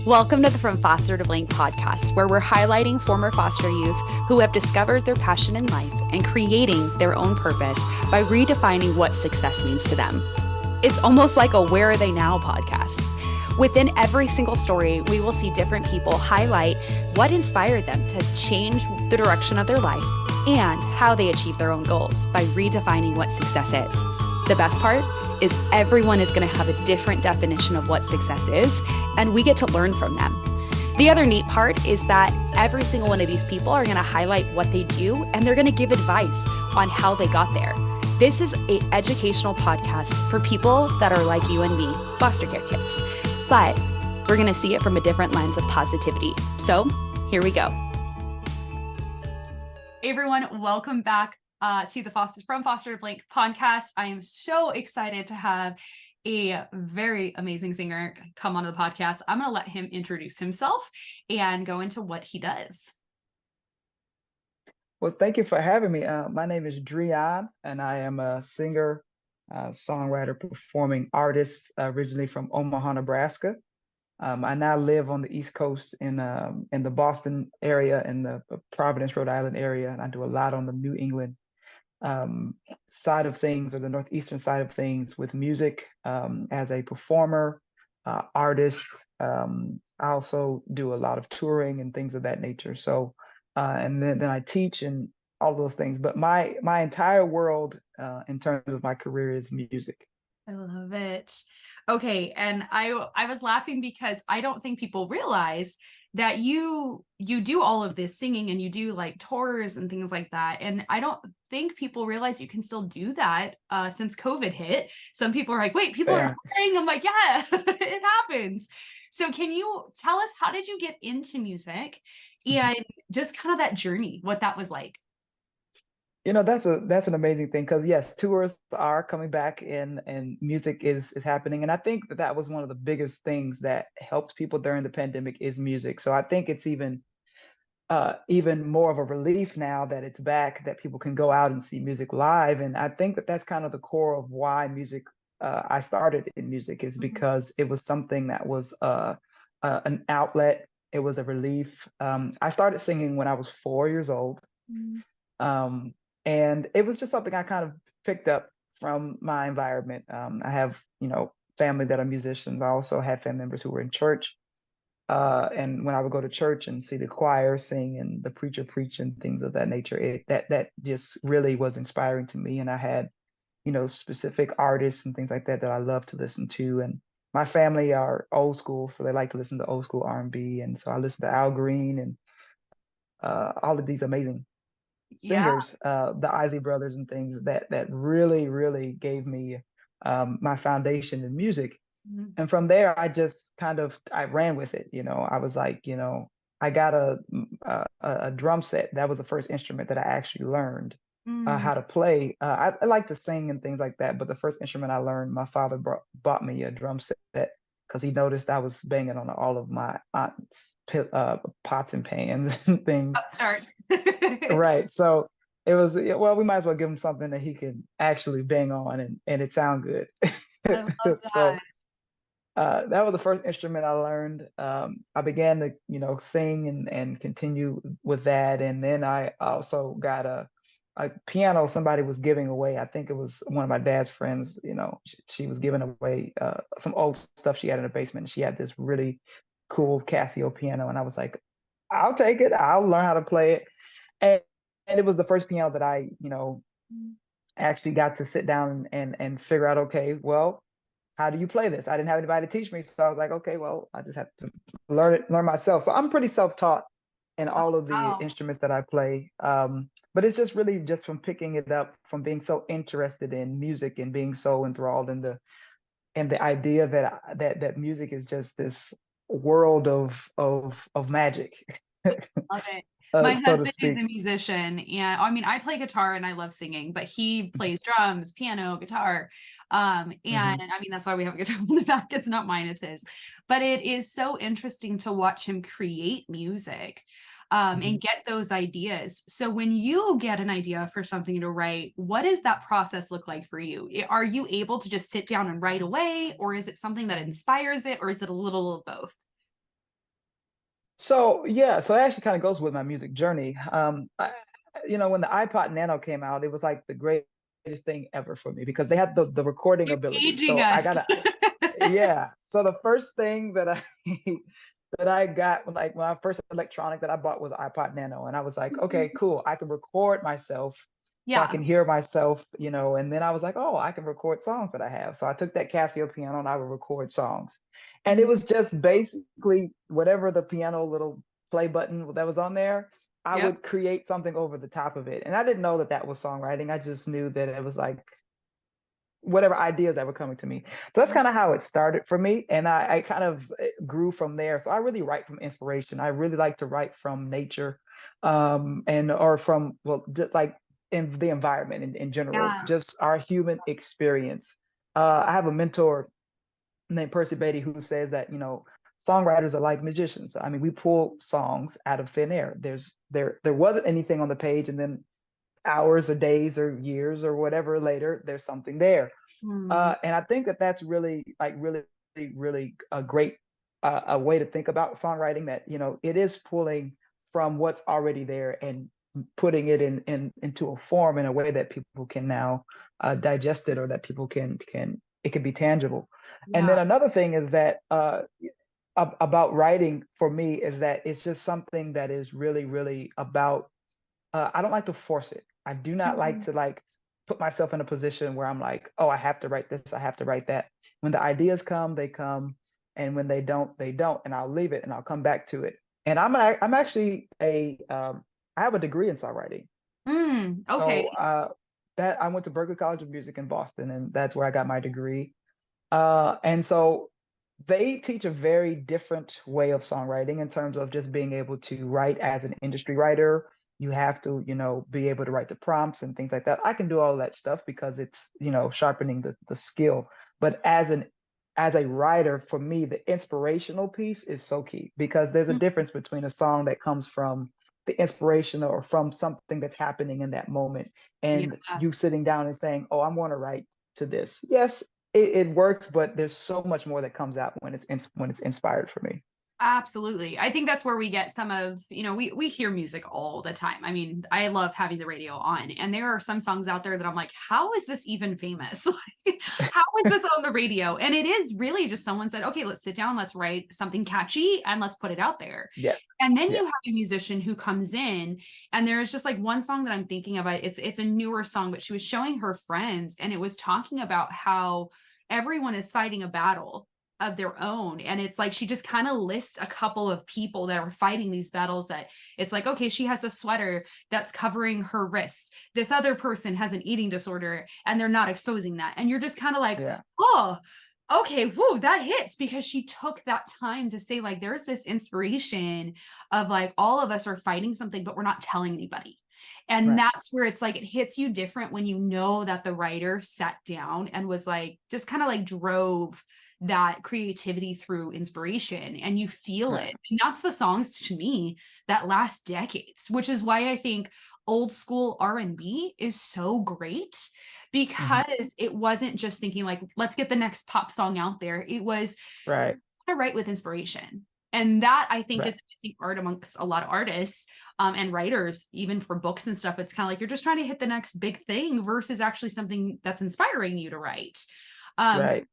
Welcome to the From Foster to Blank podcast, where we're highlighting former foster youth who have discovered their passion in life and creating their own purpose by redefining what success means to them. It's almost like a Where Are They Now podcast. Within every single story, we will see different people highlight what inspired them to change the direction of their life and how they achieve their own goals by redefining what success is. The best part is everyone is going to have a different definition of what success is, and we get to learn from them. The other neat part is that every single one of these people are going to highlight what they do, and they're going to give advice on how they got there. This is an educational podcast for people that are like you and me, foster care kids, but we're going to see it from a different lens of positivity. So here we go. Hey everyone, welcome back to the From Foster to Blank podcast. I am so excited to have a very amazing singer come onto the podcast. I'm going to let him introduce himself and go into what he does. Well, thank you for having me. My name is DREION, and I am a singer, songwriter, performing artist, originally from Omaha, Nebraska. I now live on the East Coast in the Boston area, in the Providence, Rhode Island area, and I do a lot on the New England side of things, or the northeastern side of things, with music as a performer, artist. I also do a lot of touring and things of that nature. So, and then I teach and all those things. But my entire world in terms of my career is music. I love it. Okay, and I was laughing because I don't think people realize that you do all of this singing and you do like tours and things like that. And I don't think people realize you can still do that since COVID hit. Some people are like, wait, people are touring? I'm like, yeah, it happens. So can you tell us, how did you get into music and just kind of that journey, what that was like? You know, that's an amazing thing, because yes, tours are coming back and music is happening. And I think that was one of the biggest things that helped people during the pandemic is music. So I think it's even more of a relief now that it's back, that people can go out and see music live. And I think that that's kind of the core of why I started in music, is because it was something that was an outlet. It was a relief. I started singing when I was 4 years old. And it was just something I kind of picked up from my environment. I have, family that are musicians. I also had family members who were in church. And when I would go to church and see the choir sing and the preacher preach and things of that nature, that just really was inspiring to me. And I had, specific artists and things like that I love to listen to. And my family are old school, so they like to listen to old school R&B. And so I listen to Al Green and all of these amazing singers, the Isley Brothers and things that really, really gave me my foundation in music. And from there, I ran with it. I was like, I got a drum set. That was the first instrument that I actually learned how to play. I like to sing and things like that, but the first instrument I learned, my father bought me a drum set because he noticed I was banging on all of my aunt's pots and pans and things. That starts. Right. So it was, well, we might as well give him something that he can actually bang on and it sound good. I love that. So that was the first instrument I learned. I began to, sing and continue with that. And then I also got a piano somebody was giving away. I think it was one of my dad's friends. She was giving away some old stuff she had in the basement. And she had this really cool Casio piano. And I was like, I'll take it. I'll learn how to play it. And it was the first piano that I, actually got to sit down and figure out, okay, well, how do you play this? I didn't have anybody to teach me. So I was like, okay, well, I just have to learn myself. So I'm pretty self-taught in all of the instruments that I play. But it's just really just from picking it up, from being so interested in music and being so enthralled in the idea that music is just this world of magic. Love it. My husband is a musician, and I mean, I play guitar and I love singing, but he plays drums, piano, guitar. And I mean, that's why we have a guitar in the back. It's not mine, it's his. But it is so interesting to watch him create music and get those ideas. So when you get an idea for something to write, what does that process look like for you? Are you able to just sit down and write away, or is it something that inspires it, or is it a little of both? So yeah, so it actually kind of goes with my music journey. When the iPod Nano came out, it was like the greatest thing ever for me because they had the recording You're ability. aging So I us. got yeah. So the first thing that I that I got, like my first electronic that I bought was iPod Nano, and I was like, okay, cool, I can record myself, so I Yeah. can hear myself, and then I was like, oh, I can record songs that I have. So I took that Casio piano and I would record songs, and it Mhm. was just basically whatever the piano little play button that was on there. I Yep. would create something over the top of it, and I didn't know that that was songwriting. I just knew that it was like whatever ideas that were coming to me. So that's kind of how it started for me. And I kind of grew from there. So I really write from inspiration. I really like to write from nature, and or from, well, like in the environment in general, Yeah. just our human experience. I have a mentor named Percy Beatty who says that, songwriters are like magicians. I mean, we pull songs out of thin air. There wasn't anything on the page, and then hours or days or years or whatever later, there's something there. Mm. And I think that that's really, like, really, really a great a way to think about songwriting. That it is pulling from what's already there and putting it into a form in a way that people can now digest it, or that people can it can be tangible. And Yeah. then another thing is that about writing for me is that it's just something that is really, really about I don't like to force it. I do not like Mhm. to like put myself in a position where I'm like, oh, I have to write this, I have to write that. When the ideas come, they come, and when they don't, they don't, and I'll leave it and I'll come back to it. And I'm actually I have a degree in songwriting. Okay. So that I went to Berklee College of Music in Boston, and that's where I got my degree. And so they teach a very different way of songwriting in terms of just being able to write as an industry writer. You have to, be able to write the prompts and things like that. I can do all that stuff because it's, sharpening the skill. But as a writer, for me, the inspirational piece is so key because there's a Mm. difference between a song that comes from the inspiration or from something that's happening in that moment, Yeah. and you sitting down and saying, oh, I'm going to write to this. Yes, it works, but there's so much more that comes out when it's inspired for me. Absolutely. I think that's where we get some of, we hear music all the time. I mean, I love having the radio on, and there are some songs out there that I'm like, how is this even famous? How is this on the radio? And it is really just someone said, okay, let's sit down, let's write something catchy and let's put it out there. Yes, And then you yes, have a musician who comes in, and there's just like one song that I'm thinking about. It's a newer song, but she was showing her friends, and it was talking about how everyone is fighting a battle of their own. And it's like she just kind of lists a couple of people that are fighting these battles. That it's like, okay, she has a sweater that's covering her wrists. This other person has an eating disorder and they're not exposing that. And you're just kind of like, yeah, oh, okay, whoa, that hits, because she took that time to say, like, there's this inspiration of like all of us are fighting something, but we're not telling anybody. And right, that's where it's like it hits you different when you know that the writer sat down and was like, just kind of like drove that creativity through inspiration, and you feel right. it. And that's the songs to me that last decades, which is why I think old school R&B is so great, Hmm. because it wasn't just thinking like, let's get the next pop song out there. It was Right, to write with inspiration. And that, I think, right, is missing art amongst a lot of artists, and writers, even for books and stuff. It's kind of like you're just trying to hit the next big thing versus actually something that's inspiring you to write. So right.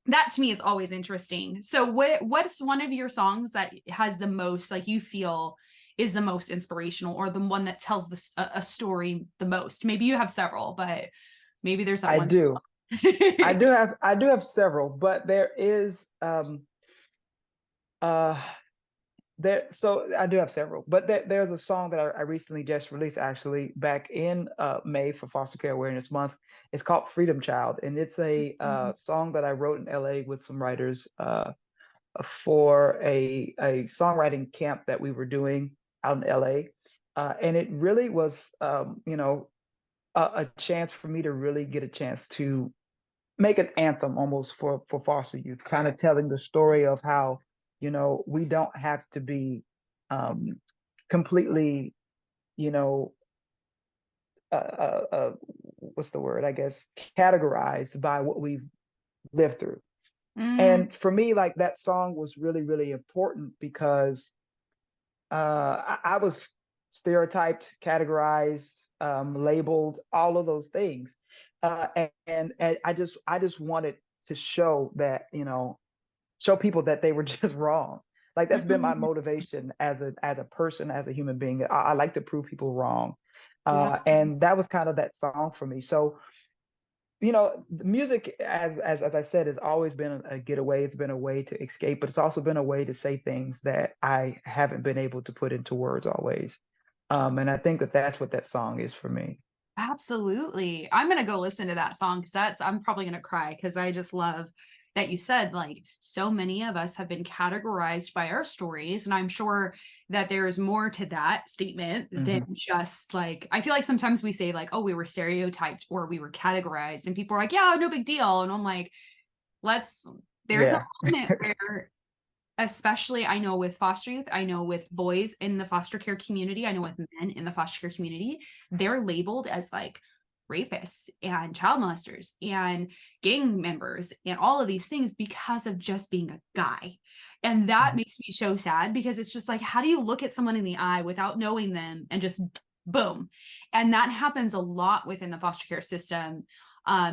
that to me is always interesting. So what's one of your songs that has the most, like, you feel is the most inspirational, or the one that tells a story the most? Maybe you have several, but maybe there's that I one. do. I do have several, but there is uh so I do have several, but there's a song that I recently just released, actually back in May for Foster Care Awareness Month. It's called Freedom Child, and it's a song that I wrote in LA with some writers for a songwriting camp that we were doing out in LA. And it really was, a chance for me to really get a chance to make an anthem almost for foster youth, kind of telling the story of how, we don't have to be um, completely, you know, what's the word? I guess categorized by what we've lived through. Mm, And for me, like, that song was really, really important because I was stereotyped, categorized, labeled, all of those things. And I just wanted to show that, show people that they were just wrong. Like that's been my Mhm. motivation as a person, as a human being. I like to prove people wrong. Yeah. And that was kind of that song for me. So, the music, as I said, has always been a getaway. It's been a way to escape, but it's also been a way to say things that I haven't been able to put into words always. And I think that that's what that song is for me. Absolutely. I'm gonna go listen to that song because I'm probably gonna cry because I just love that you said like so many of us have been categorized by our stories. And I'm sure that there's more to that statement than Hmm. just like I feel like sometimes we say like, oh, we were stereotyped or we were categorized, and people are like, yeah, no big deal. And I'm like, let's there's a Yeah, moment where especially I know with foster youth, I know with boys in the foster care community, I know with men in the foster care community, they're labeled as like rapists and child molesters and gang members and all of these things because of just being a guy. And that Mhm. makes me so sad because it's just like, how do you look at someone in the eye without knowing them and just boom? And that happens a lot within the foster care system,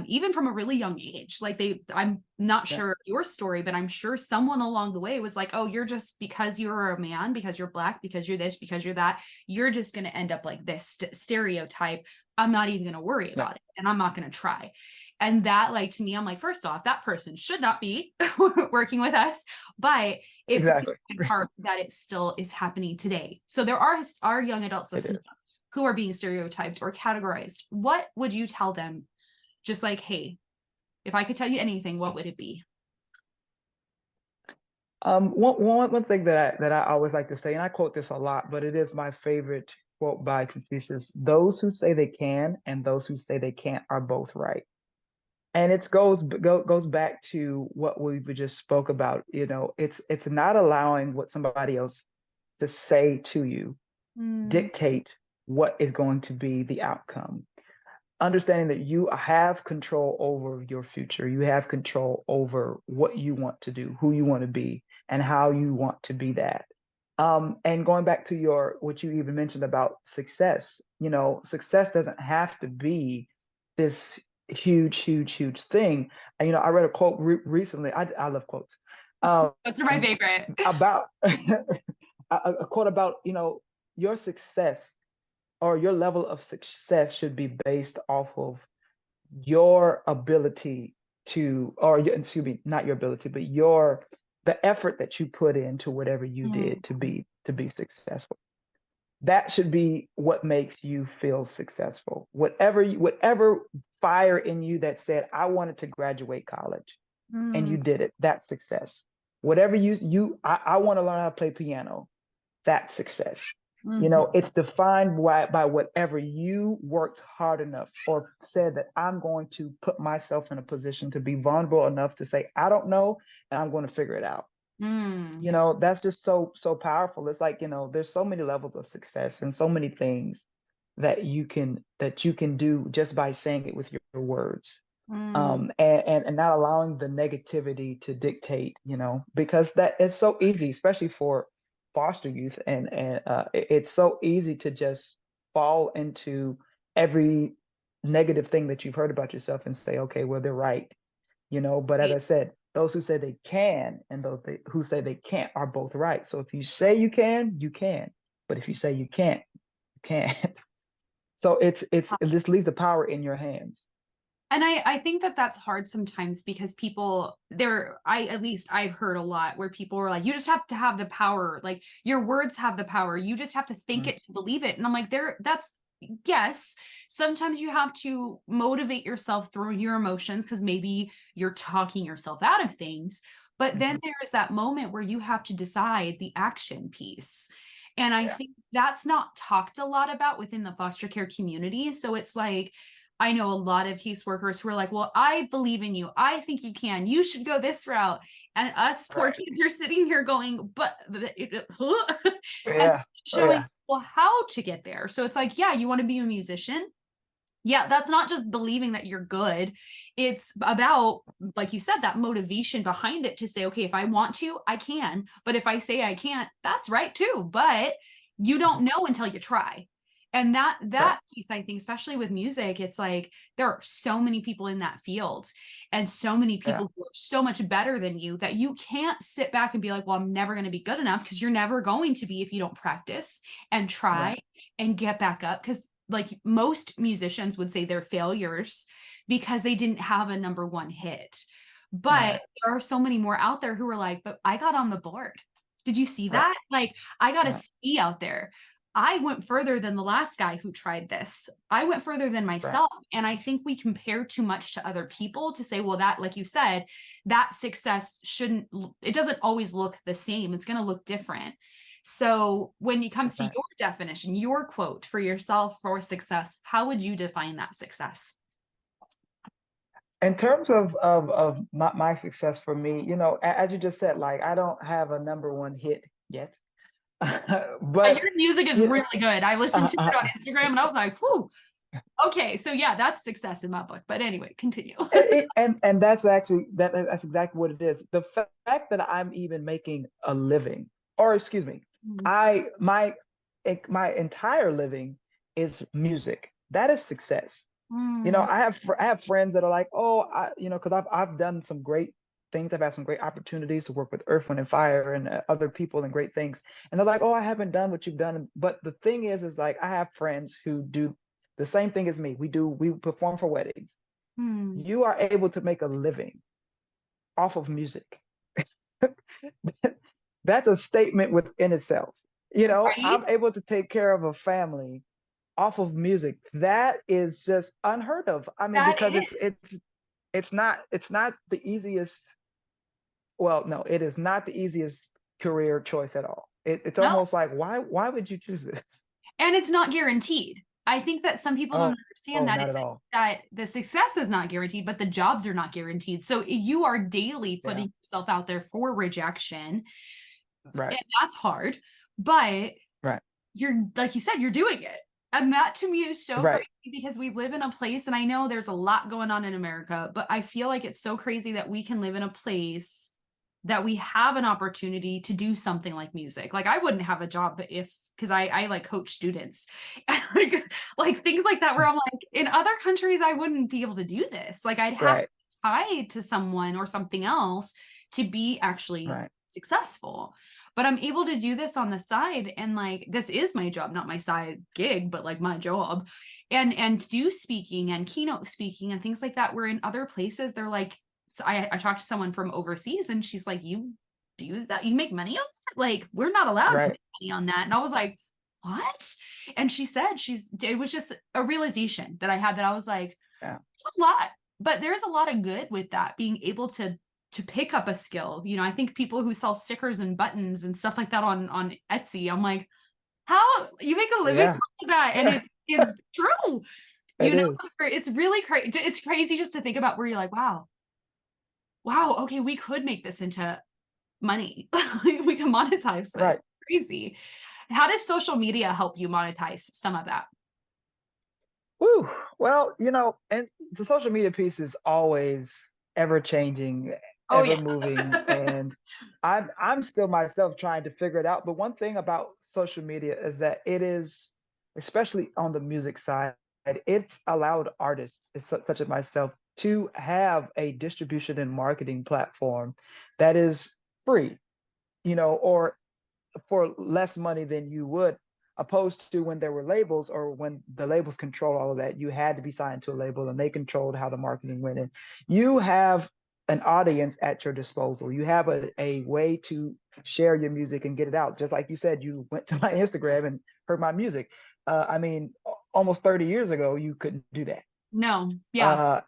even from a really young age. Like I'm not Yeah, sure your story, but I'm sure someone along the way was like, oh, you're just because you're a man, because you're black, because you're this, because you're that, you're just going to end up like this stereotype. I'm not even going to worry yeah, about it. And I'm not going to try. And that, like, to me, I'm like, first off, that person should not be working with us, but it breaks exactly. my heart that it still is happening today. So there are young adults It listening is. who are being stereotyped or categorized. What would you tell them? Just like, hey, if I could tell you anything, what would it be? One thing that I always like to say, and I quote this a lot, but it is my favorite quote by Confucius: "Those who say they can and those who say they can't are both right." And it goes back to what we just spoke about. It's not allowing what somebody else to say to you Mm, dictate what is going to be the outcome. Understanding that you have control over your future, you have control over what you want to do, who you want to be, and how you want to be that. And going back to what you even mentioned about success, success doesn't have to be this huge, huge, huge thing. And, I read a quote recently. I love quotes. those are my favorite. About a quote about, your success or your level of success should be based off of your ability excuse me, not your ability, but the effort that you put into whatever you Mm, did to be successful. That should be what makes you feel successful. Whatever fire in you that said, I wanted to graduate college and mm, you did it, that's success. Whatever I want to learn how to play piano, that's success. mhm, It's defined by whatever you worked hard enough or said that I'm going to put myself in a position to be vulnerable enough to say, I don't know, and I'm going to figure it out. mm. That's just so powerful. It's like, there's so many levels of success and so many things that you can do just by saying it with your words. Mm. And not allowing the negativity to dictate, because that is so easy, especially for foster youth, and it's so easy to just fall into every negative thing that you've heard about yourself and say, okay, well, they're right, but as I said, those who say they can and who say they can't are both right. So if you say you can, but if you say you can't, you can't. So it just leaves the power in your hands. And I think that that's hard sometimes because people there I at least I've heard a lot where people were like, you just have to have the power, like your words have the power, you just have to think Mm, it to believe it. And I'm like, that's yes, sometimes you have to motivate yourself through your emotions because maybe you're talking yourself out of things, but then mhm. there's that moment where you have to decide the action piece. And I Yeah. think that's not talked a lot about within the foster care community. So it's like I know a lot of caseworkers who are like, well, I believe in you. I think you can. You should go this route. And us poor Right. kids are sitting here going, but and Yeah. Oh showing, yeah. well, how to get there. So it's like, yeah, you want to be a musician? Yeah, that's not just believing that you're good. It's about, like you said, that motivation behind it to say, okay, if I want to, I can. But if I say I can't, that's right too. But you don't know until you try. And that piece, I think, especially with music, it's like there are so many people in that field and so many people who are so much better than you that you can't sit back and be like, well, I'm never going to be good enough, because you're never going to be if you don't practice and try and get back up. Because like most musicians would say they're failures because they didn't have a number one hit. But there are so many more out there who are like, but I got on the board. Did you see that? Like, I got a C out there. I went further than the last guy who tried this. I went further than myself. And I think we compare too much to other people to say, well, that, like you said, that success it doesn't always look the same. It's going to look different. So when it comes to your definition, your quote for yourself for success, how would you define that success? In terms of my success for me, you know, as you just said, like, I don't have a number one hit yet. But your music is really good. I listened to it on Instagram and I was like, whew, okay, so yeah, that's success in my book. But anyway, continue. and that's actually that's exactly what it is. The fact that I'm even making a living, or excuse me, my entire living is music. That is success. You know, I have friends that are like, oh, you know, because I've done some great things. I've had some great opportunities to work with Earth, Wind, and Fire and other people and great things. And they're like, oh, I haven't done what you've done. But the thing is like, I have friends who do the same thing as me. We perform for weddings. You are able to make a living off of music. That's a statement within itself. You know, I'm able to take care of a family off of music. That is just unheard of. I mean, because it's not the easiest. Well, no, it is not the easiest career choice at all. It's almost like, why would you choose this? And it's not guaranteed. I think that some people don't understand that that the success is not guaranteed, but the jobs are not guaranteed. So you are daily putting yourself out there for rejection. And that's hard. But you're, like you said, you're doing it. And that to me is so crazy, because we live in a place, and I know there's a lot going on in America, but I feel like it's so crazy that we can live in a place that we have an opportunity to do something like music. Like, I wouldn't have a job because I like coach students like things like that, where I'm like, in other countries, I wouldn't be able to do this. Like, I'd have to be tied to someone or something else to be actually successful. But I'm able to do this on the side, and like, this is my job, not my side gig, but like my job, and do speaking and keynote speaking and things like that, where in other places they're like, so I talked to someone from overseas and she's like, you do that? You make money on that? Like, we're not allowed to make money on that. And I was like, what? And she said it was just a realization that I had, that I was like, there's a lot, but there's a lot of good with that, being able to pick up a skill. You know, I think people who sell stickers and buttons and stuff like that on Etsy, I'm like, how you make a living from that? And it's true. It's really crazy. It's crazy just to think about, where you're like, wow, okay, we could make this into money. We can monetize this. Crazy. How does social media help you monetize some of that? Woo. Well, you know, and the social media piece is always ever changing, ever moving, and I'm still myself trying to figure it out. But one thing about social media is that it is, especially on the music side, it's allowed artists such as myself to have a distribution and marketing platform that is free, you know, or for less money than you would, opposed to when there were labels, or when the labels control all of that. You had to be signed to a label and they controlled how the marketing went in. You have an audience at your disposal. You have a way to share your music and get it out. Just like you said, you went to my Instagram and heard my music. I mean, almost 30 years ago, you couldn't do that. No.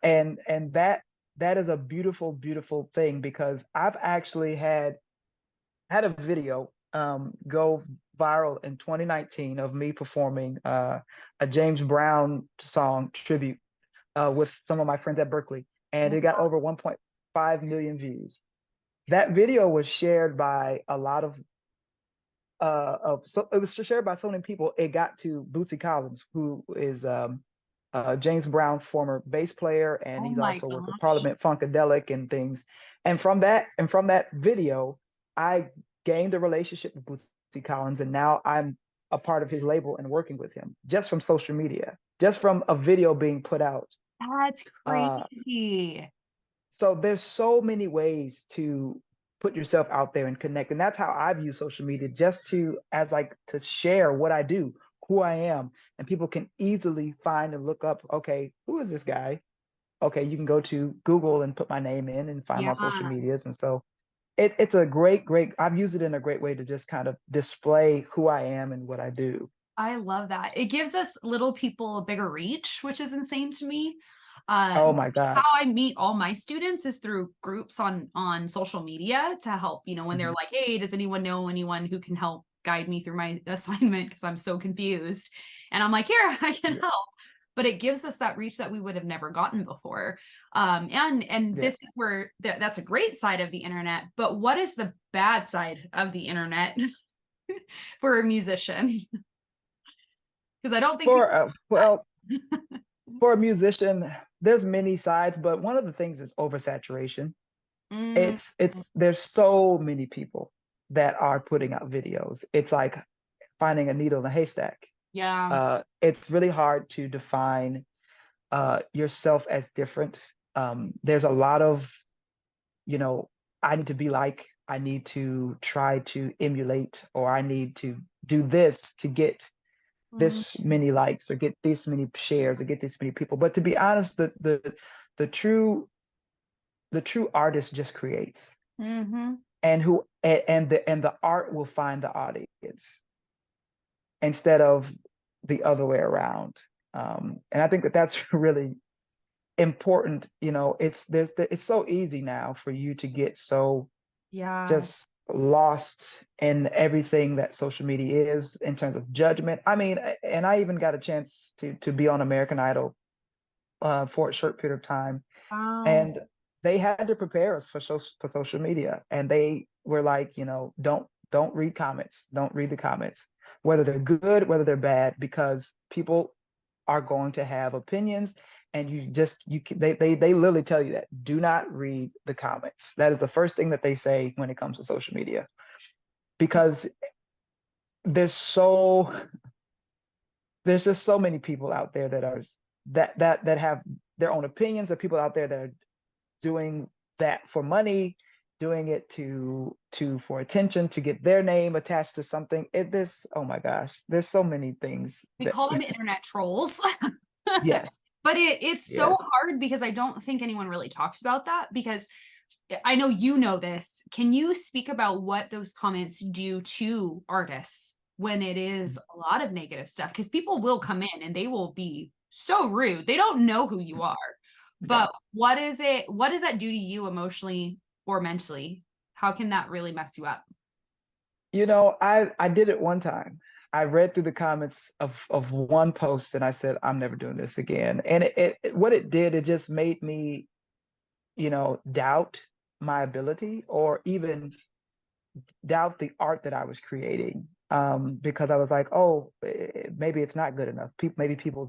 And that is a beautiful, beautiful thing, because I've actually had a video go viral in 2019 of me performing a James Brown song tribute with some of my friends at Berkeley, and it got over 1.5 million views. That video was shared by a lot of so it was shared by so many people. It got to Bootsy Collins, who is James Brown, former bass player, and Oh he's my also worked with gosh. Parliament Funkadelic and things. And from that video, I gained a relationship with Bootsy Collins, and now I'm a part of his label and working with him just from social media, just from a video being put out. That's Uh, crazy. so there's so many ways to put yourself out there and connect, and that's how I've used social media, just to as like to share what I do, who I am, and people can easily find and look up, okay, who is this guy? Okay, you can go to Google and put my name in and find Yeah, my social medias. And so it's a great, I've used it in a great way to just kind of display who I am and what I do. I love that. It gives us little people a bigger reach, which is insane to me. Oh my That's how gosh. I meet all my students, is through groups on social media to help, when they're Mhm. like, hey, does anyone know anyone who can help guide me through my assignment because I'm so confused? And I'm like, here, I can Yeah, help. But it gives us that reach that we would have never gotten before. And yeah. this is where that's a great side of the internet. But what is the bad side of the internet for a musician? Because I don't think people For well, for a musician, there's many sides, but one of the things is oversaturation. Mm, It's there's so many people that are putting out videos. It's like finding a needle in a haystack. yeah. It's really hard to define yourself as different. There's a lot of, you know, I need to be like, I need to try to emulate, or I need to do this to get Mm, this many likes or get this many shares or get this many people. But to be honest, the true the true artist just creates, mm-hmm. and the art will find the audience instead of the other way around. And I think that that's really important. It's so easy now for you to get so Yeah. just lost in everything that social media is in terms of judgment. I mean, and I even got a chance to be on American Idol for a short period of time, Wow. and they had to prepare us for social media, and they were like, don't read comments, don't read the comments, whether they're good, whether they're bad, because people are going to have opinions, and they literally tell you that do not read the comments. That is the first thing that they say when it comes to social media, because there's so there's just so many people out there that are that have their own opinions, or people out there that are doing that for money, doing it to for attention, to get their name attached to something. There's, oh my gosh, there's so many things We that call them internet trolls. yes, But it's so yes. hard because I don't think anyone really talks about that, because I know you know this. Can you speak about what those comments do to artists when it is a lot of negative stuff? Because people will come in and they will be so rude. They don't know who you are. Yeah. But what does that do to you emotionally or mentally? How can that really mess you up? I did it one time. I read through the comments of one post, and I said, I'm never doing this again. And what it did, it just made me, doubt my ability, or even doubt the art that I was creating, because I was like, oh, maybe it's not good enough. Maybe people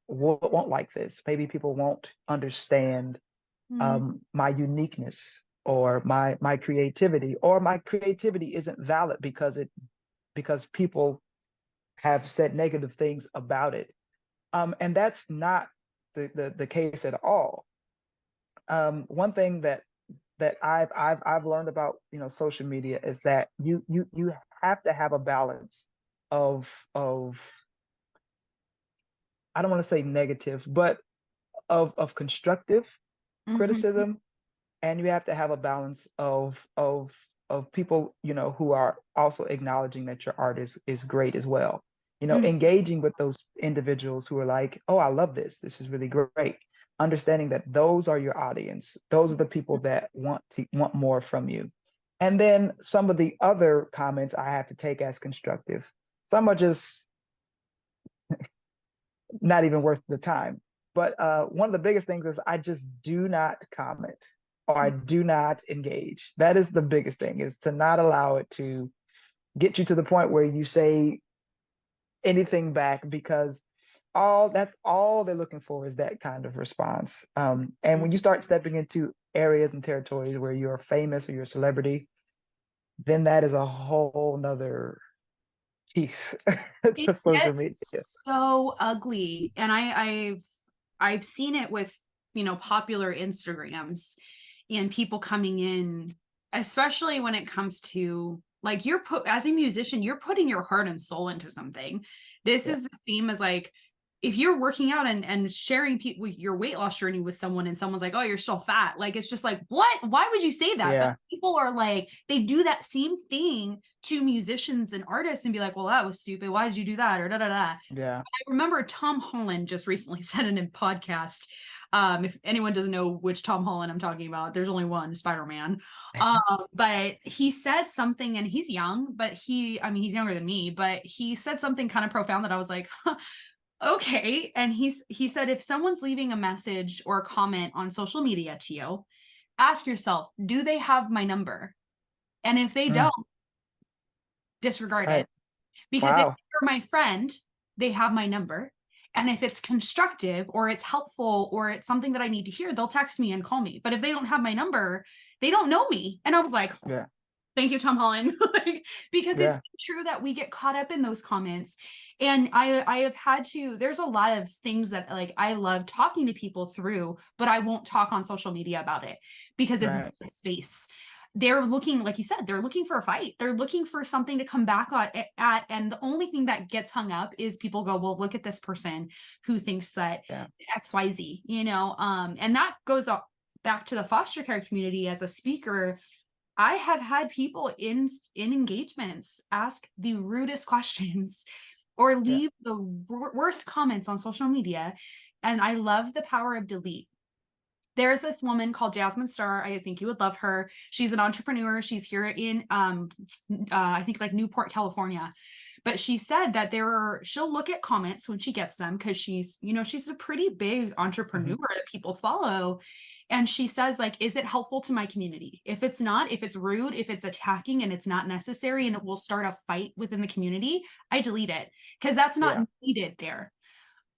won't like this. Maybe people won't understand Mm, my uniqueness, or my creativity, or my creativity isn't valid because people have said negative things about it. And that's not the case at all. One thing that I've learned about social media is that you have to have a balance of I don't want to say negative, but of constructive mhm. criticism, and you have to have a balance of people who are also acknowledging that your art is great as well. Mhm. Engaging with those individuals who are like, oh, I love this is really great, understanding that those are your audience, those are the people that want more from you. And then some of the other comments I have to take as constructive. Some are just not even worth the time. But one of the biggest things is I just do not comment, or I do not engage. That is the biggest thing, is to not allow it to get you to the point where you say anything back, because that's all they're looking for, is that kind of response. And when you start stepping into areas and territories where you're famous or you're a celebrity, then that is a whole nother piece It to social media. gets so ugly. And I've seen it with, popular Instagrams and people coming in, especially when it comes to like as a musician, you're putting your heart and soul into something. This Yeah. is the same as like if you're working out and sharing your weight loss journey with someone and someone's like, oh, you're still fat. Like, it's just like, what? Why would you say that? Yeah. But people are like, they do that same thing to musicians and artists and be like, well, that was stupid. Why did you do that? Or da da da. Yeah. I remember Tom Holland just recently said in a podcast. If anyone doesn't know which Tom Holland I'm talking about, there's only one, Spider-Man. But he said something, and he's young, but he's younger than me, but he said something kind of profound that I was like, huh, okay. And he said, if someone's leaving a message or a comment on social media to you, ask yourself, do they have my number? And if they don't, disregard Right. it. Because if Wow. you're my friend, they have my number. And if it's constructive or it's helpful or it's something that I need to hear, they'll text me and call me. But if they don't have my number, they don't know me. And I was like, Yeah. thank you, Tom Holland. Because Yeah. it's true that we get caught up in those comments. And I have had to, there's a lot of things that like I love talking to people through, but I won't talk on social media about it because it's Right. space. They're looking, like you said, they're looking for a fight. They're looking for something to come back at. And the only thing that gets hung up is people go, well, look at this person who thinks that XYZ, and that goes back to the foster care community. As a speaker, I have had people in engagements ask the rudest questions or leave the worst comments on social media. And I love the power of delete. There's this woman called Jasmine Starr. I think you would love her. She's an entrepreneur. She's here in, I think like Newport, California. But she said that she'll look at comments when she gets them because she's a pretty big entrepreneur that people follow. And she says, like, is it helpful to my community? If it's not, if it's rude, if it's attacking and it's not necessary and it will start a fight within the community, I delete it because that's not needed there.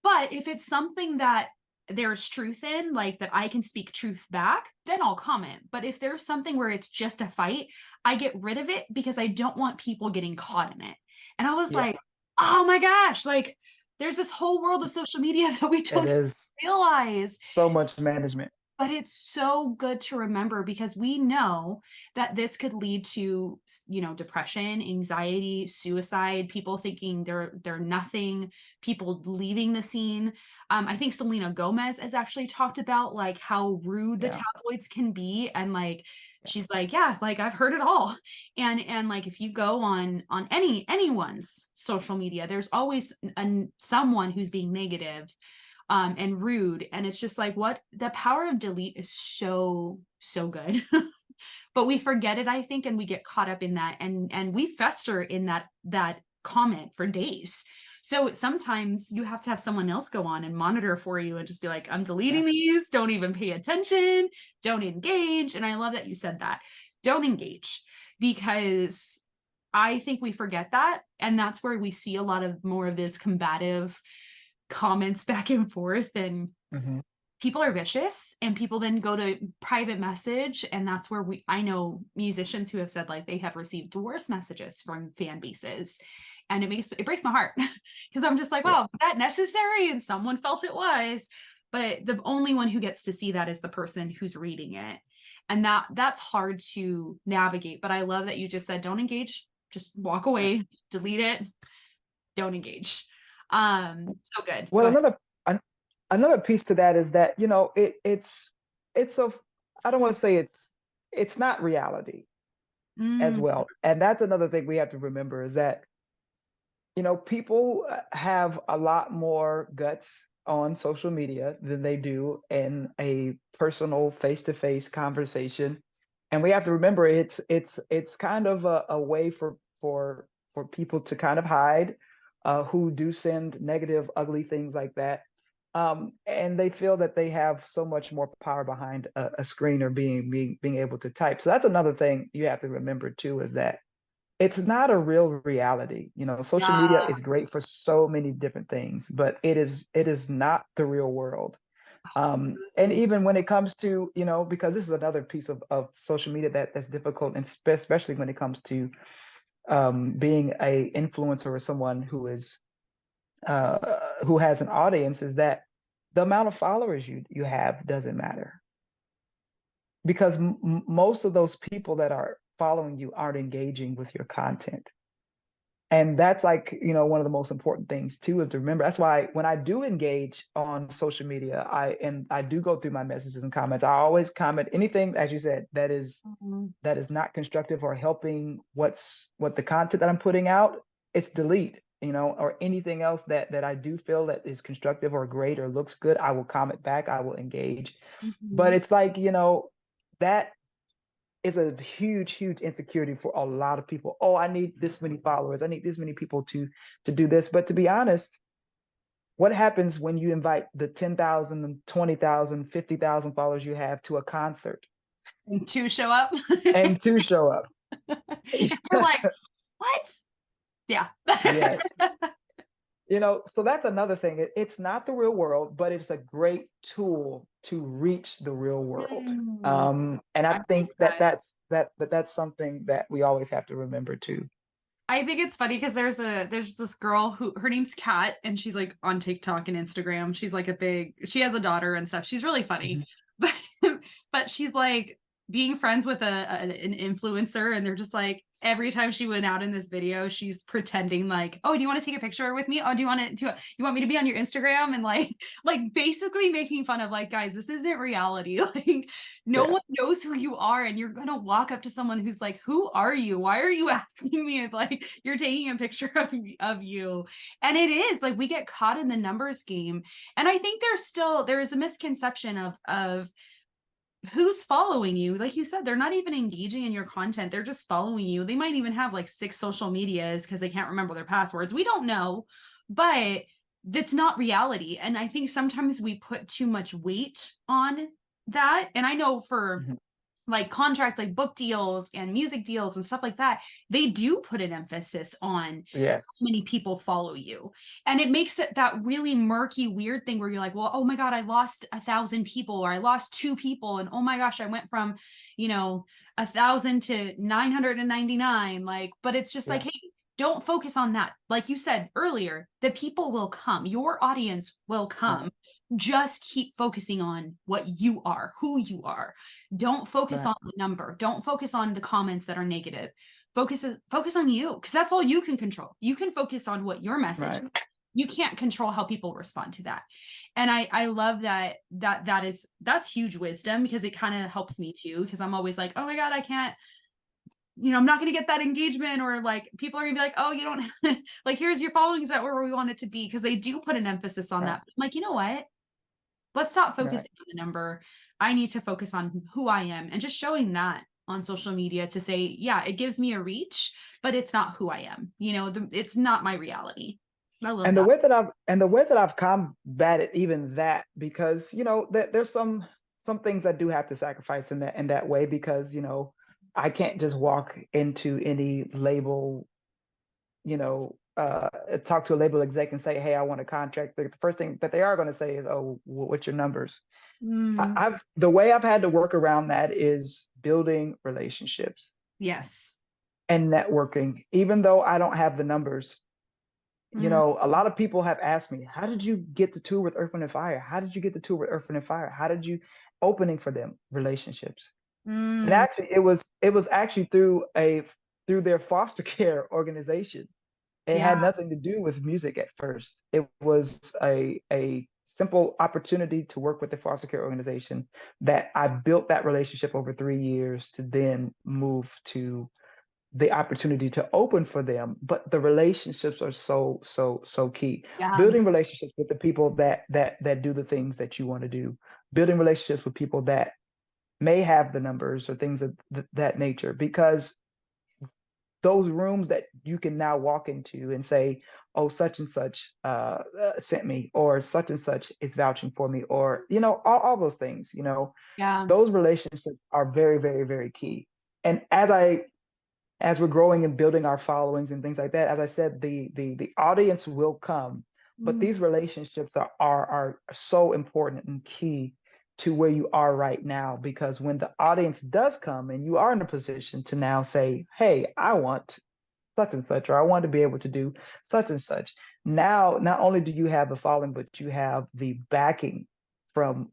But if it's something that there's truth in, like that I can speak truth back, then I'll comment. But if there's something where it's just a fight, I get rid of it because I don't want people getting caught in it. And I was like, oh my gosh, like there's this whole world of social media that we don't realize. So much management. But it's so good to remember because we know that this could lead to, depression, anxiety, suicide, people thinking they're nothing, people leaving the scene. I think Selena Gomez has actually talked about like how rude the tabloids can be. And like, she's like, yeah, like I've heard it all. And like, if you go on anyone's social media, there's always someone who's being negative and rude. And it's just like, what the power of delete is so good. But we forget it, I think, and we get caught up in that and we fester in that comment for days. So sometimes you have to have someone else go on and monitor for you and just be like, I'm deleting these, don't even pay attention, don't engage. And I love that you said that. Don't engage, because I think we forget that. And that's where we see a lot of more of this combative comments back and forth, and people are vicious, and people then go to private message, and that's where I know musicians who have said like they have received worse messages from fan bases, and it breaks my heart because I'm just like, wow, is that necessary? And someone felt it was, but the only one who gets to see that is the person who's reading it, and that's hard to navigate. But I love that you just said don't engage, just walk away, delete it, don't engage. So good. Well, another piece to that is that it's I don't want to say it's not reality as well, and that's another thing we have to remember is that people have a lot more guts on social media than they do in a personal face-to-face conversation, and we have to remember it's kind of a way for people to kind of hide who do send negative, ugly things like that. And they feel that they have so much more power behind a screen or being able to type. So that's another thing you have to remember too, is that it's not a real reality. You know, social media Yeah. is great for so many different things, but it is not the real world. And Absolutely. even when it comes to, you know, because this is another piece of social media that's difficult, and especially when it comes to being a influencer or someone uh, who has an audience, is that the amount of followers you have doesn't matter, because most of those people that are following you aren't engaging with your content. And that's like, you know, one of the most important things too, is to remember. That's why when I do engage on social media, I do go through my messages and comments. I always comment anything, as you said, Mhm. that is not constructive or helping what the content that I'm putting out. It's delete, you know, or anything else that I do feel that is constructive or great or looks good, I will comment back, I will engage. But Mhm. it's like, you know, that is a huge, huge insecurity for a lot of people. Oh, I need this many followers. I need this many people to do this. But to be honest, what happens when you invite the 10,000, 20,000, 50,000 followers you have to a concert And two show up. and two show up? You're like, what? Yeah. Yes. You know, so that's another thing. It's not the real world, but it's a great tool to reach the real world. Mm, And I I like think that that. that's something that we always have to remember too. I think it's funny because there's this girl who her name's Kat and she's like on TikTok and Instagram. She's like she has a daughter and stuff. She's really funny. Mhm. But but she's like being friends with an influencer and they're just like every time she went out in this video, she's pretending like, oh, do you want to take a picture with me? Oh, do you want me to be on your Instagram? And like basically making fun of like, guys, this isn't reality. Like no Yeah. one knows who you are and you're gonna walk up to someone who's like, who are you? Why are you asking me if like you're taking a picture of you? And it is like we get caught in the numbers game. And I think there is a misconception of who's following you. Like you said, they're not even engaging in your content, they're just following you. They might even have like 6 social medias because they can't remember their passwords. We don't know, but that's not reality. And I think sometimes we put too much weight on that. And I know for Mhm. like contracts like book deals and music deals and stuff like that, they do put an emphasis on Yes. how many people follow you. And it makes it that really murky, weird thing where you're like, well, oh my God, I lost 1,000 people or I lost 2 people. And oh my gosh, I went from, 1,000 to 999. Like, but it's just like, Yeah. hey, don't focus on that. Like you said earlier, the people will come, your audience will Right. come. Just keep focusing on what you are, who you are. Don't focus Right. on the number. Don't focus on the comments that are negative. Focus on you because that's all you can control. You can focus on what your message. Right. You can't control how people respond to that. And I love that's huge wisdom because it kind of helps me too because I'm always like, oh my God, I can't, I'm not going to get that engagement or like people are going to be like, oh, you don't like here's your followings that where we want it to be because they do put an emphasis on Right. that. I'm like, you know what? Let's stop Right. focusing on the number. I need to focus on who I am and just showing that on social media to say, yeah, it gives me a reach, but it's not who I am. It's not my reality. I love And that. the way that I've combated even that, because you know there's some things that do have to sacrifice in that way, because you know I can't just walk into any label, you know, talk to a label exec and say, hey, I want a contract. The first thing that they are going to say is, oh, what's your numbers? Mm, The way I've had to work around that is building relationships yes. and networking, even though I don't have the numbers. You Mm, know, a lot of people have asked me, how did you get the tour with Earth, Wind, and Fire? How did you get the tour with Earth, Wind, and Fire? How did you opening for them? Relationships. And mm, actually, it was actually through their foster care organization. It yeah. had nothing to do with music at first. It was a simple opportunity to work with the foster care organization that I built that relationship over 3 years to then move to the opportunity to open for them. But the relationships are so key. Yeah. Building relationships with the people that do the things that you want to do. Building relationships with people that may have the numbers or things of that nature, because those rooms that you can now walk into and say, oh, such and such sent me, or such and such is vouching for me, or you know, all those things, you know, Yeah. those relationships are very, very, very key. And as I as we're growing and building our followings and things like that, as I said, the audience will come, but these relationships are so important and key to where you are right now, because when the audience does come and you are in a position to now say, hey, I want such and such, or I want to be able to do such and such. Now, not only do you have the following, but you have the backing from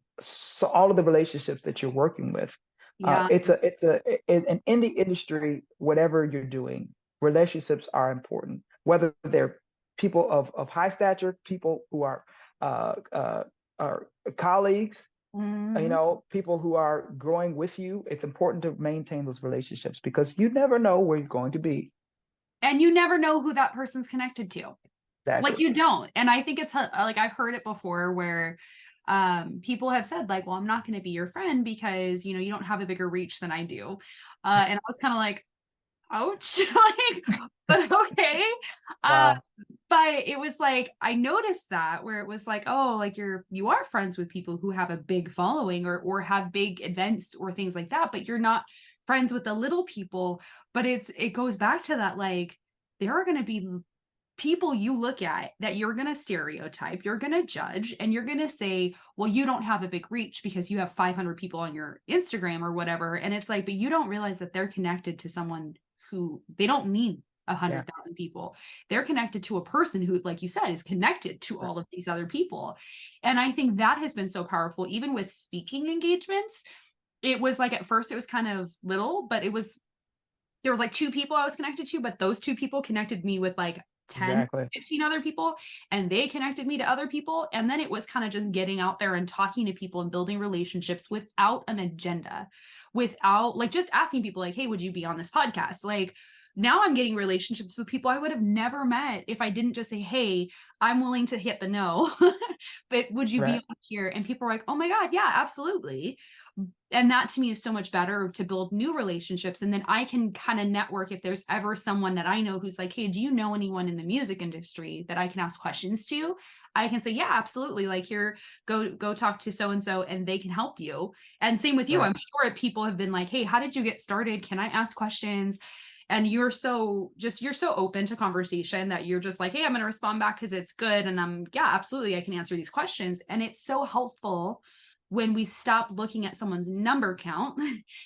all of the relationships that you're working with. Yeah. In the industry, whatever you're doing, relationships are important, whether they're people of high stature, people who are colleagues, people who are growing with you. It's important to maintain those relationships because you never know where you're going to be. And you never know who that person's connected to. Exactly. Like you don't. And I think it's like, I've heard it before where people have said like, well, I'm not going to be your friend because, you don't have a bigger reach than I do. And I was kind of like, ouch, like, but okay. Wow. But it was like, I noticed that where it was like, oh, like you are friends with people who have a big following or have big events or things like that, but you're not friends with the little people. But it goes back to that, like, there are going to be people you look at that you're going to stereotype, you're going to judge, and you're going to say, well, you don't have a big reach because you have 500 people on your Instagram or whatever. And it's like, but you don't realize that they're connected to someone who they don't need 100,000 people. They're connected to a person who, like you said, is connected to all of these other people. And I think that has been so powerful, even with speaking engagements. It was like, at first it was kind of little, but there was like 2 people I was connected to, but those 2 people connected me with like 10, 15 other people, and they connected me to other people. And then it was kind of just getting out there and talking to people and building relationships without an agenda, without like just asking people like, hey, would you be on this podcast? Like, now I'm getting relationships with people I would have never met if I didn't just say, hey, I'm willing to hit the no, but would you be on here? And people are like, oh my God, yeah, absolutely. And that to me is so much better to build new relationships. And then I can kind of network if there's ever someone that I know who's like, hey, do you know anyone in the music industry that I can ask questions to? I can say, yeah, absolutely. Like, here, go talk to so-and-so and they can help you. And same with you. I'm sure people have been like, hey, how did you get started? Can I ask questions? And you're so open to conversation that you're just like, hey, I'm going to respond back because it's good. And yeah, absolutely, I can answer these questions. And it's so helpful when we stop looking at someone's number count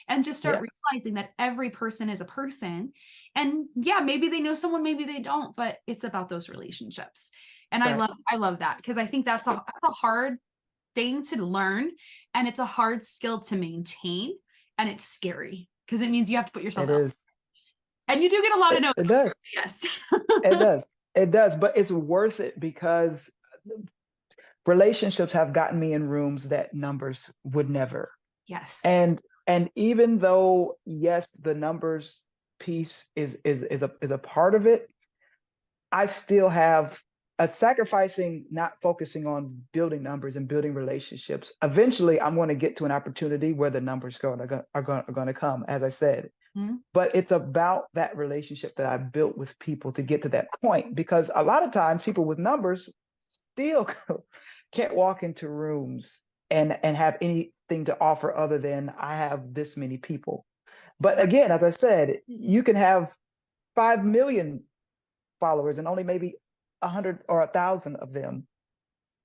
and just start realizing that every person is a person. And yeah, maybe they know someone, maybe they don't, but it's about those relationships. And I love that, because I think that's a hard thing to learn, and it's a hard skill to maintain, and it's scary because it means you have to put yourself out. And you do get a lot of no's. It does. Yes. It does, but it's worth it because relationships have gotten me in rooms that numbers would never. Yes. And even though, yes, the numbers piece is a part of it, I still have sacrificing, not focusing on building numbers and building relationships. Eventually, I'm going to get to an opportunity where the numbers are going to come, as I said. But it's about that relationship that I built with people to get to that point, because a lot of times people with numbers still can't walk into rooms and have anything to offer other than, I have this many people. But again, as I said, you can have 5 million followers and only maybe 100 or 1,000 of them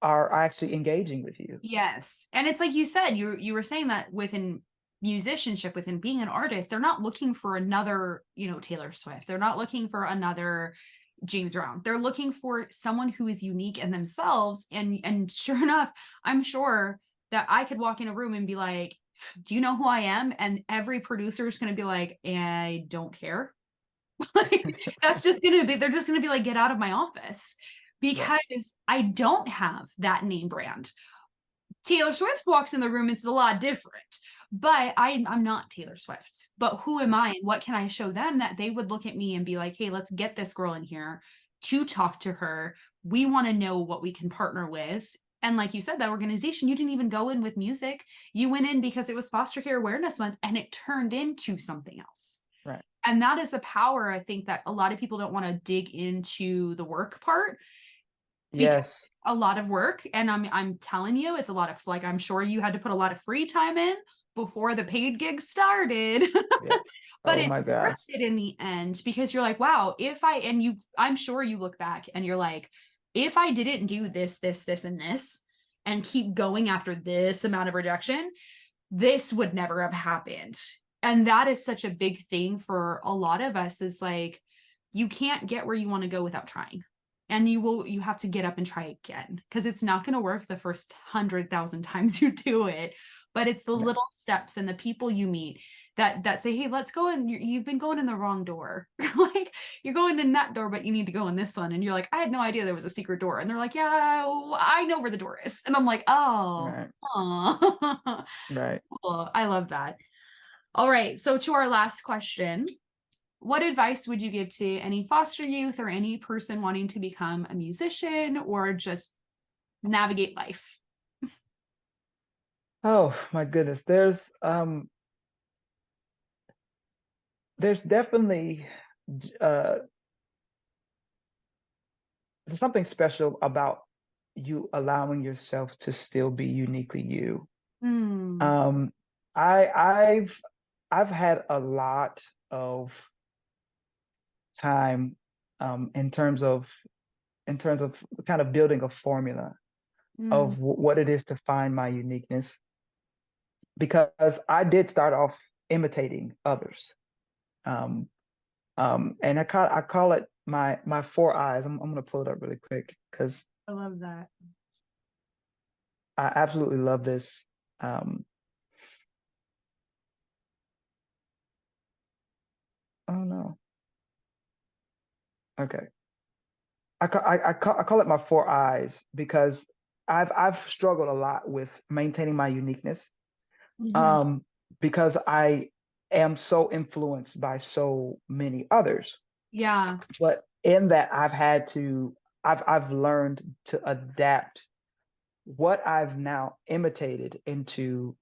are actually engaging with you. Yes. And it's like you said, you were saying that within musicianship, within being an artist, they're not looking for another, Taylor Swift. They're not looking for another James Brown. They're looking for someone who is unique in themselves. And sure enough, I'm sure that I could walk in a room and be like, do you know who I am? And every producer is going to be like, I don't care. Like, that's just going to be, they're just going to be like, get out of my office, because I don't have that name brand. Taylor Swift walks in the room, it's a lot different. But I'm not Taylor Swift. But who am I, and what can I show them that they would look at me and be like, hey, let's get this girl in here to talk to her. We want to know what we can partner with. And like you said, that organization, you didn't even go in with music. You went in because it was Foster Care Awareness Month, and it turned into something else. Right. And that is the power, I think, that a lot of people don't want to dig into the work part. Yes. A lot of work. And I'm telling you, it's a lot of, like, I'm sure you had to put a lot of free time in, before the paid gig started. Yeah. But Oh it's my worth gosh. it in the end, because you're like, wow, I'm sure you look back and you're like, if I didn't do this, this, and this, and keep going after this amount of rejection, this would never have happened. And that is such a big thing for a lot of us, is like, you can't get where you want to go without trying. And you have to get up and try again, because it's not going to work the first 100,000 times you do it. But it's the Yeah. little steps and the people you meet that say, hey, let's go. And you've been going in the wrong door. Like, you're going in that door, but you need to go in this one. And you're like, I had no idea there was a secret door. And they're like, yeah, well, I know where the door is. And I'm like, oh, Right. oh. Right. Cool. I love that. All right. So to our last question, what advice would you give to any foster youth or any person wanting to become a musician or just navigate life? Oh my goodness. There's definitely uh there's something special about you allowing yourself to still be uniquely you. Hmm. Um, I've had a lot of time in terms of kind of building a formula Hmm. of what it is to find my uniqueness, because I did start off imitating others. Um, and I call it my four eyes. I'm gonna pull it up really quick because I love that. I absolutely love this. Um, oh no. Okay. I call it my four eyes because I've struggled a lot with maintaining my uniqueness, Mhm. um, because I am so influenced by so many others. Yeah. But in that, I've learned to adapt what I've now imitated into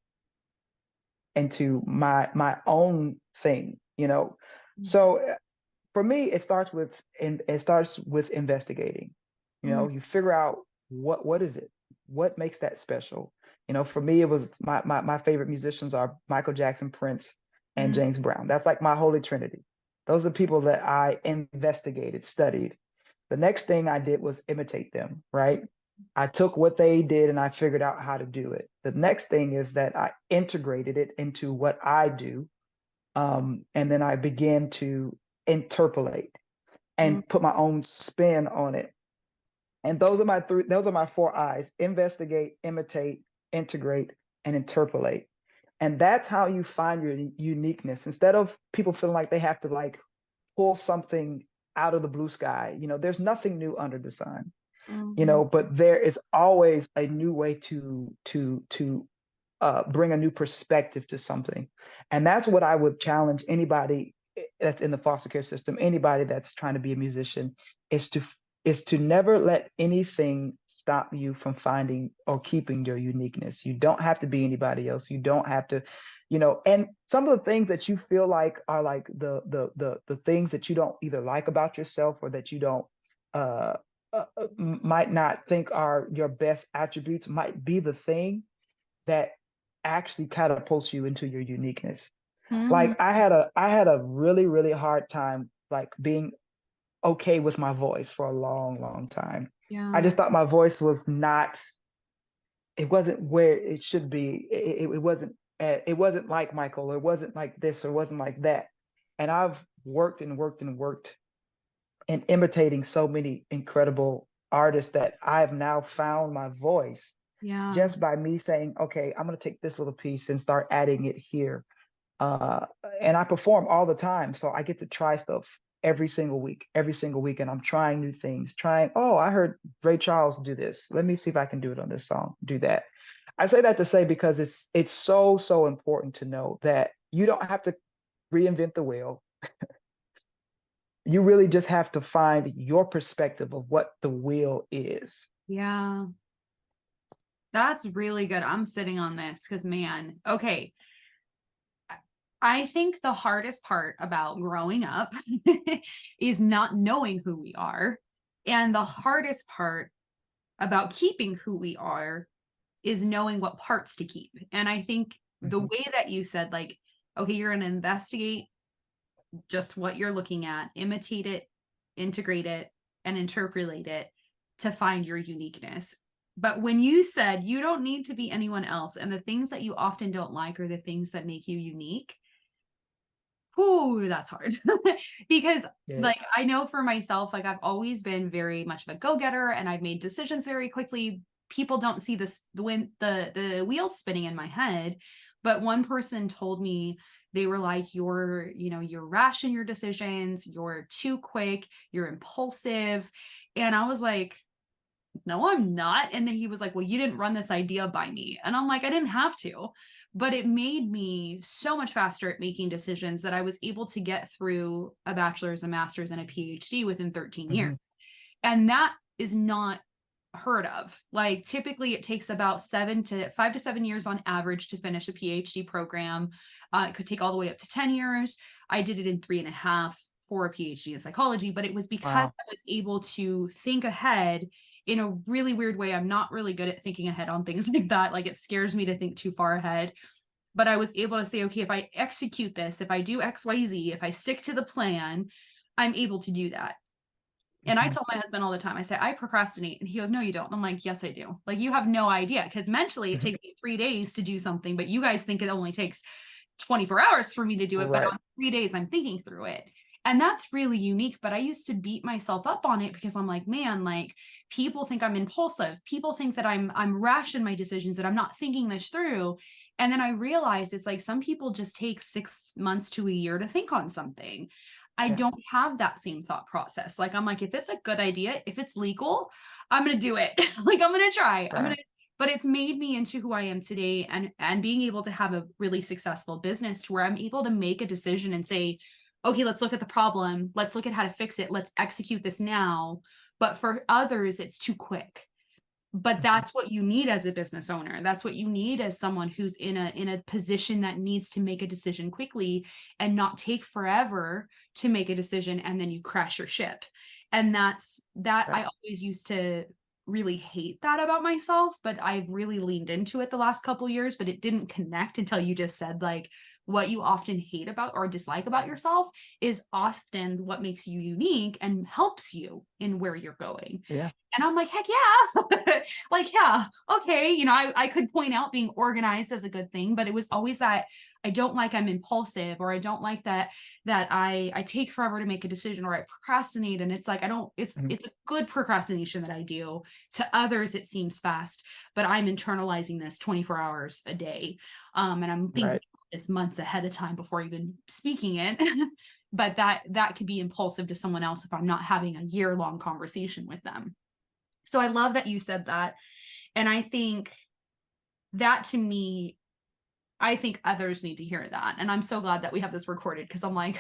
my own thing, you know. So for me, it starts with investigating. You Mhm. know, you figure out what is it, what makes that special. You know, for me, it was my favorite musicians are Michael Jackson, Prince, and Mhm. James Brown. That's like my holy trinity. Those are people that I investigated, studied. The next thing I did was imitate them, right? I took what they did and I figured out how to do it. The next thing is that I integrated it into what I do. And then I began to interpolate Mhm. and put my own spin on it. And those are my four eyes: investigate, imitate, integrate, and interpolate. And that's how you find your uniqueness. Instead of people feeling like they have to like pull something out of the blue sky, you know, there's nothing new under the sun, you Mhm. know, but there is always a new way to bring a new perspective to something. And that's what I would challenge anybody that's in the foster care system, anybody that's trying to be a musician, is to never let anything stop you from finding or keeping your uniqueness. You don't have to be anybody else. You don't have to, you know, and some of the things that you feel like are like the things that you don't either like about yourself or that you don't might not think are your best attributes might be the thing that actually catapults you into your uniqueness. Mhm. Like I had a really hard time like being okay with my voice for a long time. I Yeah. just thought my voice was not, it wasn't where it should be. It wasn't like Michael, or it wasn't like this, or it wasn't like that. And I've worked and worked and worked in imitating so many incredible artists that I've now found my voice Yeah. just by me saying, okay, I'm going to take this little piece and start adding it here. Uh, and I perform all the time. So I get to try stuff every single week. And I'm trying new things, oh, I heard Ray Charles do this. Let me see if I can do it on this song, do that. I say that to say, because it's so important to know that you don't have to reinvent the wheel. You really just have to find your perspective of what the wheel is. Yeah. That's really good. I'm sitting on this because, man, okay. I think the hardest part about growing up is not knowing who we are. And the hardest part about keeping who we are is knowing what parts to keep. And I think the way that you said, like, okay, you're going to investigate just what you're looking at, imitate it, integrate it, and interpolate it to find your uniqueness. But when you said you don't need to be anyone else, and the things that you often don't like are the things that make you unique, ooh, that's hard. Because like, I know for myself, like I've always been very much of a go-getter and I've made decisions very quickly. People don't see this when the wheels spinning in my head. But one person told me, they were like, you're rash in your decisions, you're too quick, you're impulsive. And I was like, no, I'm not. And then he was like, well, you didn't run this idea by me. And I'm like, I didn't have to, but it made me so much faster at making decisions that I was able to get through a bachelor's, a master's, and a PhD within 13 years. And that is not heard of. Like typically it takes about 5 to 7 years on average to finish a PhD program. It could take all the way up to 10 years. I did it in 3.5 for a PhD in psychology, but it was because I was able to think ahead in a really weird way. I'm not really good at thinking ahead on things like that. Like it scares me to think too far ahead, but I was able to say, okay, if I execute this, if I do X, Y, Z, if I stick to the plan, I'm able to do that. And I tell my husband all the time, I say, I procrastinate. And he goes, no, you don't. And I'm like, yes, I do. Like, you have no idea. Because mentally it takes me 3 days to do something, but you guys think it only takes 24 hours for me to do it. But on 3 days, I'm thinking through it. And that's really unique. But I used to beat myself up on it because I'm like, man, like people think I'm impulsive. People think that I'm rash in my decisions, that I'm not thinking this through. And then I realized it's like some people just take 6 months to a year to think on something. I don't have that same thought process. Like, I'm like, if it's a good idea, if it's legal, I'm going to do it. Like, I'm going to try. But it's made me into who I am today, and being able to have a really successful business to where I'm able to make a decision and say, okay, let's look at the problem. Let's look at how to fix it. Let's execute this now. But for others, it's too quick. But that's what you need as a business owner. That's what you need as someone who's in a position that needs to make a decision quickly and not take forever to make a decision, and then you crash your ship. And that's that. I always used to really hate that about myself, but I've really leaned into it the last couple of years, but it didn't connect until you just said, like, what you often hate about or dislike about yourself is often what makes you unique and helps you in where you're going. Yeah. And I'm like, heck yeah. Like, yeah, okay. You know, I could point out being organized as a good thing, but it was always that I don't like I'm impulsive, or I don't like that I take forever to make a decision, or I procrastinate. And it's like, it's a good procrastination that I do. To others, it seems fast, but I'm internalizing this 24 hours a day. And I'm thinking this months ahead of time before even speaking it. But that could be impulsive to someone else if I'm not having a year-long conversation with them. So I love that you said that. And I think that, to me, I think others need to hear that. And I'm so glad that we have this recorded, because I'm like,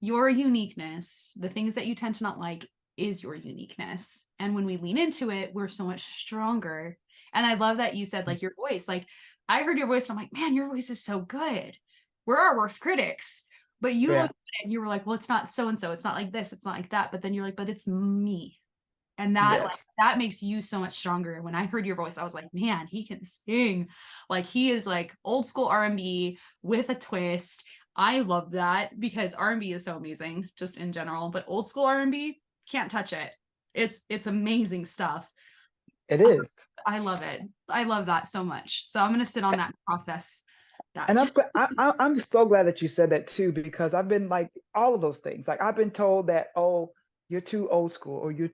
your uniqueness, the things that you tend to not like, is your uniqueness. And when we lean into it, we're so much stronger. And I love that you said, like, your voice, like, I heard your voice and I'm like, man, your voice is so good. We're our worst critics. But you looked at it and you were like, well, it's not so-and-so. It's not like this. It's not like that. But then you're like, but it's me. And that, like, that makes you so much stronger. When I heard your voice, I was like, man, he can sing. Like, he is like old school R&B with a twist. I love that, because R&B is so amazing just in general, but old school R&B, can't touch it. It's amazing stuff. It is. I love it. I love that so much. So I'm going to sit on that process. And I'm so glad that you said that too, because I've been like all of those things. Like, I've been told that, oh, you're too old school, or you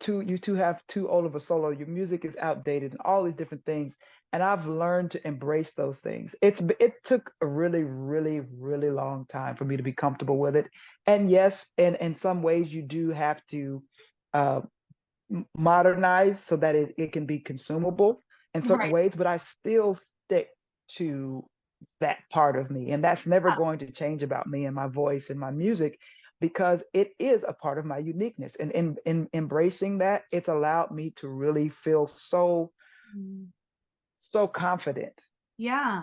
have too old of a solo, your music is outdated, and all these different things. And I've learned to embrace those things. It took a really, really, really long time for me to be comfortable with it. And yes, in some ways you do have to modernize so that it can be consumable in certain ways, but I still stick to that part of me. And that's never going to change about me and my voice and my music, because it is a part of my uniqueness. And in embracing that, it's allowed me to really feel so confident. Yeah.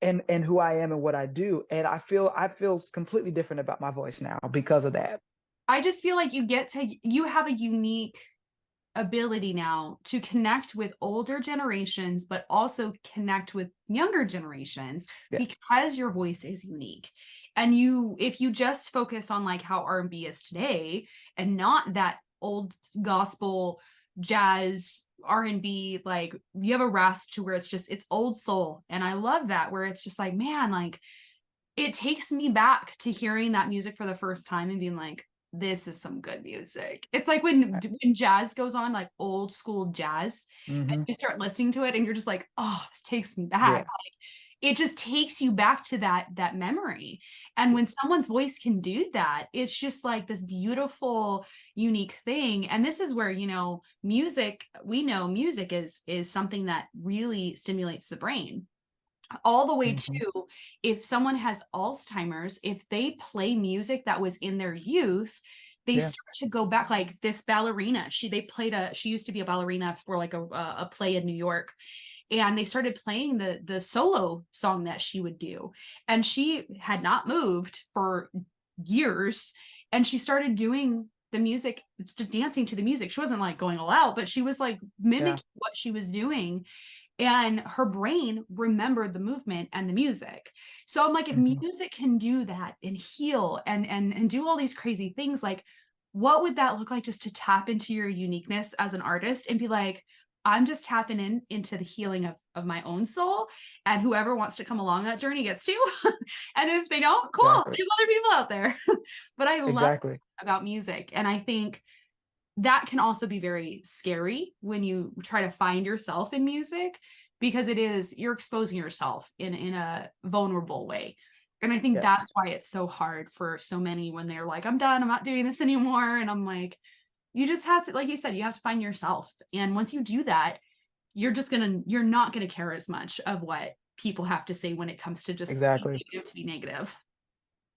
And who I am and what I do. And I feel completely different about my voice now because of that. I just feel like you have a unique ability now to connect with older generations, but also connect with younger generations because your voice is unique. And if you just focus on like how R&B is today and not that old gospel, jazz, R&B, like you have a rasp to where it's old soul. And I love that, where it's just like, man, like it takes me back to hearing that music for the first time and being like, this is some good music. It's like when jazz goes on, like old school jazz, and you start listening to it and you're just like, oh, this takes me back. Like, it just takes you back to that memory. And when someone's voice can do that, it's just like this beautiful, unique thing. And this is where, you know, music is something that really stimulates the brain. All the way to, if someone has Alzheimer's, if they play music that was in their youth, they start to go back. Like this ballerina, she used to be a ballerina for like a play in New York, and they started playing the solo song that she would do, and she had not moved for years, and she started doing the music, dancing to the music. She wasn't like going all out, but she was like mimicking what she was doing. And her brain remembered the movement and the music. So I'm like, if music can do that and heal and do all these crazy things, like what would that look like just to tap into your uniqueness as an artist and be like, I'm just tapping into the healing of my own soul, and whoever wants to come along that journey gets to. And if they don't, cool, there's other people out there. But I love about music. And I think that can also be very scary when you try to find yourself in music, because you're exposing yourself in a vulnerable way. And I think that's why it's so hard for so many when they're like, I'm done, I'm not doing this anymore. And I'm like, you just have to, like you said, you have to find yourself. And once you do that, you're not going to care as much of what people have to say when it comes to just to be negative.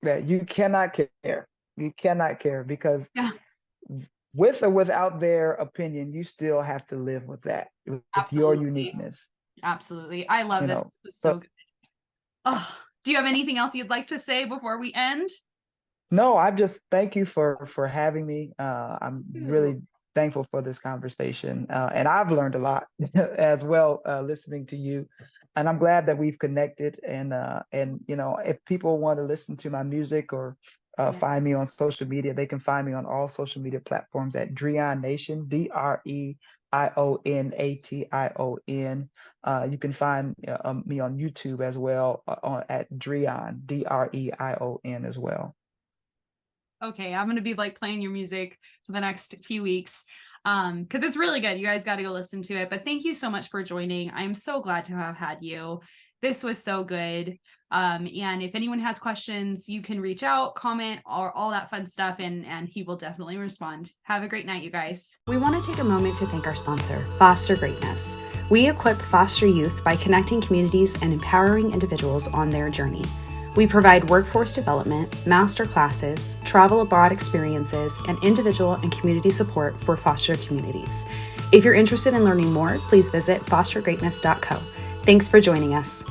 Yeah, you cannot care. You cannot care, because with or without their opinion, you still have to live with that, with your uniqueness. Absolutely. I love this. This is so good. Oh, do you have anything else you'd like to say before we end? No, I just thank you for having me. I'm really thankful for this conversation. And I've learned a lot as well, listening to you. And I'm glad that we've connected. And you know, if people want to listen to my music or find me on social media, they can find me on all social media platforms at DREIONATION, DREIONATION. You can find me on YouTube as well, at Dreion, DREION as well. Okay, I'm going to be like playing your music for the next few weeks, because it's really good. You guys got to go listen to it. But thank you so much for joining. I'm so glad to have had you. This was so good. And if anyone has questions, you can reach out, comment, or all that fun stuff, and he will definitely respond. Have a great night, you guys. We want to take a moment to thank our sponsor, Foster Greatness. We equip foster youth by connecting communities and empowering individuals on their journey. We provide workforce development, master classes, travel abroad experiences, and individual and community support for foster communities. If you're interested in learning more, please visit fostergreatness.co. Thanks for joining us.